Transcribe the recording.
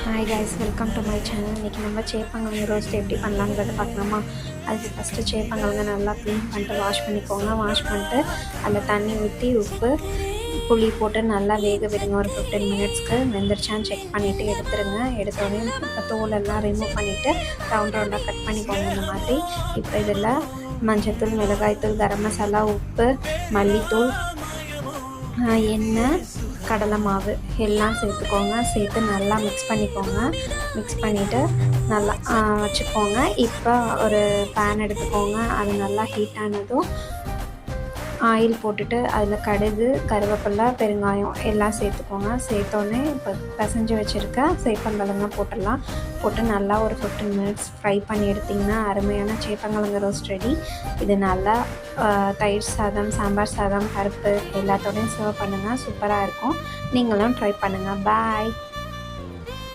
Hi guys, welcome to my channel. இன்றைக்கி நம்ம சேப்பங்கிழங்கு ரோஸ்ட் எப்படி பண்ணலாங்கிறத பார்க்கலாமா? அதுக்கு ஃபஸ்ட்டு சேப்பங்கிழங்கு நல்லா க்ளீன் பண்ணிட்டு வாஷ் பண்ணிக்கோங்க. வாஷ் பண்ணிட்டு அதில் தண்ணி ஊற்றி உப்பு புளி போட்டு நல்லா வேக விடுங்க. ஒரு 15 மினிட்ஸ்க்கு வெந்துருச்சான்னு செக் பண்ணிவிட்டு எடுத்துருங்க. எடுத்தோடனே தோலெல்லாம் ரிமூவ் பண்ணிவிட்டு ரவுண்ட் ரவுண்டாக கட் பண்ணிக்கோங்க இந்த மாதிரி. இப்போ இதில் மஞ்சள்தூள், மிளகாய்த்தூள், கரம் மசாலா, உப்பு, மல்லித்தூள், எண்ணெய், கடலை மாவு எல்லாம் சேர்த்துக்கோங்க. சேர்த்து நல்லா மிக்ஸ் பண்ணிக்கோங்க. மிக்ஸ் பண்ணிவிட்டு நல்லா வச்சுக்கோங்க. இப்போ ஒரு பேன் எடுத்துக்கோங்க. அது நல்லா ஹீட் ஆனதும் ஆயில் போட்டுட்டு அதில் கடுகு, கருவேப்பிலை, பெருங்காயம் எல்லாம் சேர்த்துக்கோங்க. சேர்த்தோடனே இப்போ பிசைஞ்சு வச்சுருக்க சேப்பங்கிழங்க போட்டுடலாம். போட்டு நல்லா ஒரு 15 மினிட்ஸ் ஃப்ரை பண்ணி எடுத்திங்கன்னா அருமையான சேப்பங்கிழங்கு ரோஸ்ட் ரெடி. இது நல்லா தயிர் சாதம், சாம்பார் சாதம், பருப்பு எல்லாத்தோடையும் சர்வ் பண்ணுங்கள். சூப்பராக இருக்கும். நீங்களும் ட்ரை பண்ணுங்கள். பாய்.